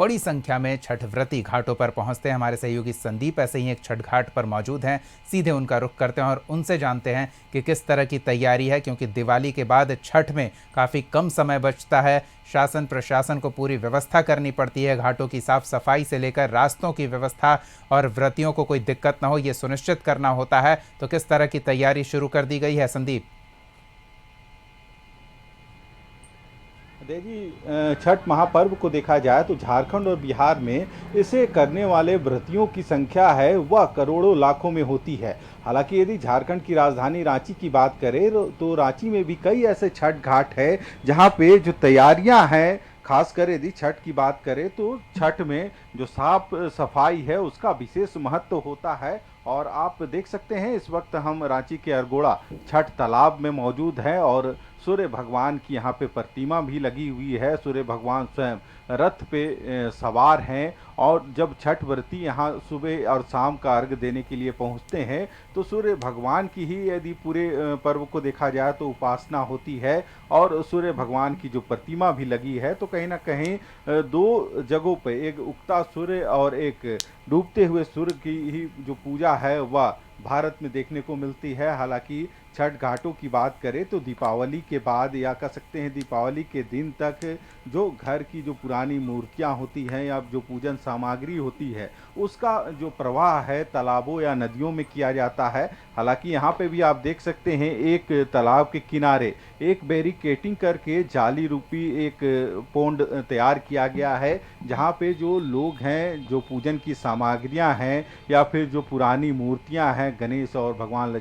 बड़ी संख्या में छठ व्रती घाटों पर पहुंचते हैं। हमारे सहयोगी संदीप ऐसे ही एक छठ घाट पर मौजूद हैं, सीधे उनका रुख करते हैं और उनसे जानते हैं कि किस तरह की तैयारी है, क्योंकि दिवाली के बाद छठ में काफ़ी कम समय बचता है। शासन प्रशासन को पूरी व्यवस्था करनी पड़ती है, घाटों की साफ सफाई से लेकर रास्तों की व्यवस्था, और व्रतियों को कोई दिक्कत ना हो ये सुनिश्चित करना होता है। तो किस तरह की तैयारी शुरू कर दी गई है संदीप? देखिए, छठ महापर्व को देखा जाए तो झारखंड और बिहार में इसे करने वाले व्रतियों की संख्या है वह करोड़ों लाखों में होती है। हालांकि यदि झारखंड की राजधानी रांची की बात करें तो रांची में भी कई ऐसे छठ घाट है जहां पे जो तैयारियां हैं, खासकर यदि छठ की बात करें तो छठ में जो साफ सफाई है उसका विशेष महत्व होता है। और आप देख सकते हैं इस वक्त हम रांची के अरगोड़ा छठ तालाब में मौजूद हैं और सूर्य भगवान की यहाँ पे प्रतिमा भी लगी हुई है। सूर्य भगवान स्वयं रथ पे सवार हैं और जब छठ व्रती यहाँ सुबह और शाम का अर्घ देने के लिए पहुँचते हैं तो सूर्य भगवान की ही यदि पूरे पर्व को देखा जाए तो उपासना होती है। और सूर्य भगवान की जो प्रतिमा भी लगी है तो कहीं ना कहीं दो जगहों पे, एक उगता सूर्य और एक डूबते हुए सूर्य की ही जो पूजा है वह भारत में देखने को मिलती है। हालांकि छठ घाटों की बात करें तो दीपावली के बाद या कह सकते हैं दीपावली के दिन तक जो घर की जो पुरानी मूर्तियां होती हैं या जो पूजन सामग्री होती है उसका जो प्रवाह है तालाबों या नदियों में किया जाता है। हालांकि यहाँ पे भी आप देख सकते हैं एक तालाब के किनारे एक बैरिकेटिंग करके जाली रूपी एक पोंड तैयार किया गया है जहाँ पे जो लोग हैं, जो पूजन की सामग्रियाँ हैं या फिर जो पुरानी मूर्तियाँ हैं, गणेश और भगवान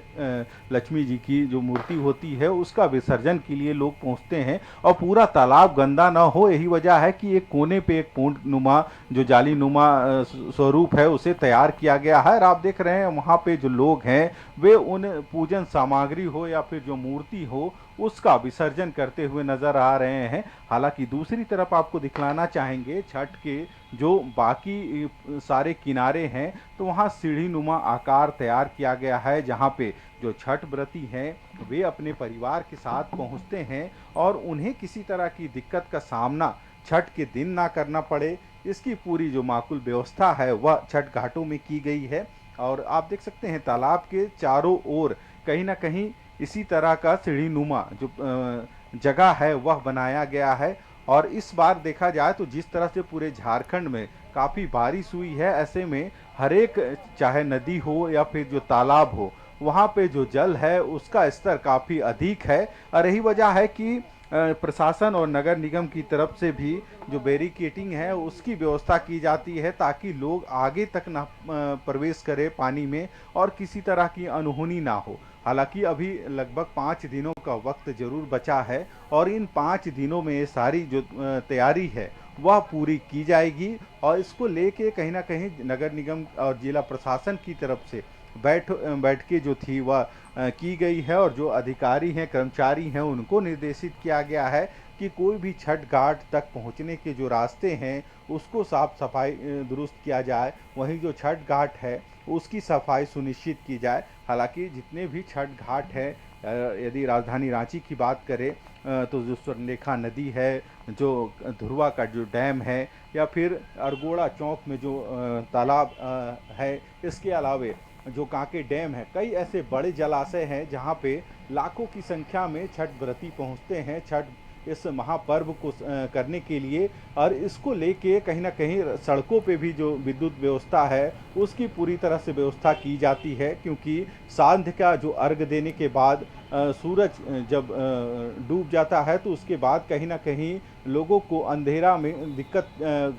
लक्ष्मी जी की जो मूर्ति होती है उसका विसर्जन के लिए लोग पहुंचते हैं। और पूरा तालाब गंदा ना हो यही वजह है कि एक कोने पे एक पोंड नुमा जो जाली नुमा स्वरूप है उसे तैयार किया गया है। और आप देख रहे हैं वहाँ पे जो लोग हैं वे उन पूजन सामग्री हो या फिर जो मूर्ति हो उसका विसर्जन करते हुए नजर आ रहे हैं। हालांकि दूसरी तरफ आपको दिखलाना चाहेंगे छठ के जो बाकी सारे किनारे हैं तो वहाँ सीढ़ी नुमा आकार तैयार किया गया है जहाँ पे जो छठ व्रती हैं वे अपने परिवार के साथ पहुँचते हैं और उन्हें किसी तरह की दिक्कत का सामना छठ के दिन ना करना पड़े, इसकी पूरी जो माकुल व्यवस्था है वह छठ घाटों में की गई है। और आप देख सकते हैं तालाब के चारों ओर कहीं ना कहीं इसी तरह का सीढ़ी नुमा जो जगह है वह बनाया गया है। और इस बार देखा जाए तो जिस तरह से पूरे झारखंड में काफ़ी बारिश हुई है, ऐसे में हर एक चाहे नदी हो या फिर जो तालाब हो वहाँ पे जो जल है उसका स्तर काफ़ी अधिक है। और यही वजह है कि प्रशासन और नगर निगम की तरफ से भी जो बैरिकेटिंग है उसकी व्यवस्था की जाती है ताकि लोग आगे तक ना प्रवेश करें पानी में और किसी तरह की अनहोनी ना हो। हालांकि अभी लगभग 5 दिनों का वक्त जरूर बचा है और इन 5 दिनों में ये सारी जो तैयारी है वह पूरी की जाएगी। और इसको लेके कहीं ना कहीं नगर निगम और जिला प्रशासन की तरफ से बैठकें जो थी वह की गई है और जो अधिकारी हैं, कर्मचारी हैं, उनको निर्देशित किया गया है कि कोई भी छठ घाट तक पहुंचने के जो रास्ते हैं उसको साफ सफाई दुरुस्त किया जाए, वहीं जो छठ घाट है उसकी सफाई सुनिश्चित की जाए। हालांकि जितने भी छठ घाट हैं, यदि राजधानी रांची की बात करें तो जो स्वर्णरेखा नदी है, जो धुरवा का जो डैम है या फिर अरगोड़ा चौक में जो तालाब है, इसके अलावे जो कांके डैम है, कई ऐसे बड़े जलाशय हैं जहां पे लाखों की संख्या में छठ व्रती पहुंचते हैं छठ इस महापर्व को करने के लिए। और इसको लेके कहीं ना कहीं सड़कों पे भी जो विद्युत व्यवस्था है उसकी पूरी तरह से व्यवस्था की जाती है, क्योंकि सांध्य का जो अर्घ देने के बाद सूरज जब डूब जाता है तो उसके बाद कहीं ना कहीं लोगों को अंधेरा में दिक्कत,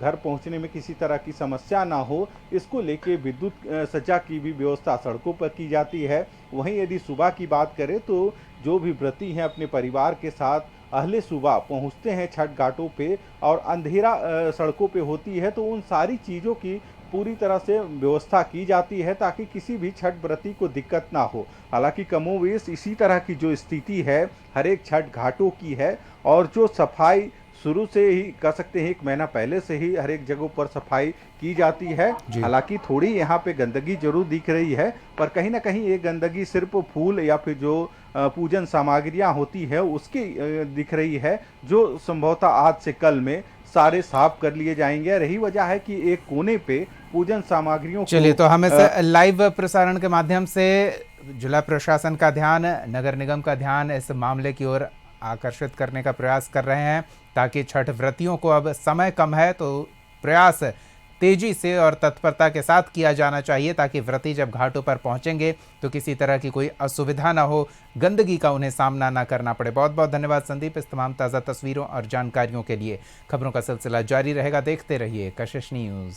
घर पहुंचने में किसी तरह की समस्या ना हो, इसको लेके विद्युत सज्जा की भी व्यवस्था सड़कों पर की जाती है। वहीं यदि सुबह की बात करें तो जो भी व्रती हैं अपने परिवार के साथ अहले सुबह पहुंचते हैं छठ घाटों पे और अंधेरा सड़कों पे होती है तो उन सारी चीज़ों की पूरी तरह से व्यवस्था की जाती है ताकि किसी भी छठ व्रती को दिक्कत ना हो। हालांकि कमोवेश इसी तरह की जो स्थिति है हर एक छठ घाटों की है और जो सफाई शुरू से ही कह सकते हैं 1 महीना पहले से ही हर एक जगहों पर सफाई की जाती है। हालांकि थोड़ी यहाँ पे गंदगी जरूर दिख रही है, पर कहीं ना कहीं ये गंदगी सिर्फ फूल या फिर जो पूजन सामग्रियां होती है उसकी दिख रही है, जो संभवतः आज से कल में सारे साफ कर लिए जाएंगे। रही वजह है कि एक कोने पे पूजन सामग्रियों चलिए, तो हम इस लाइव प्रसारण के माध्यम से जिला प्रशासन का ध्यान, नगर निगम का ध्यान इस मामले की ओर आकर्षित करने का प्रयास कर रहे हैं, ताकि छठ व्रतियों को, अब समय कम है तो प्रयास तेजी से और तत्परता के साथ किया जाना चाहिए, ताकि व्रती जब घाटों पर पहुंचेंगे तो किसी तरह की कोई असुविधा ना हो, गंदगी का उन्हें सामना ना करना पड़े। बहुत बहुत धन्यवाद संदीप, इस तमाम ताज़ा तस्वीरों और जानकारियों के लिए। खबरों का सिलसिला जारी रहेगा, देखते रहिए कशिश न्यूज़।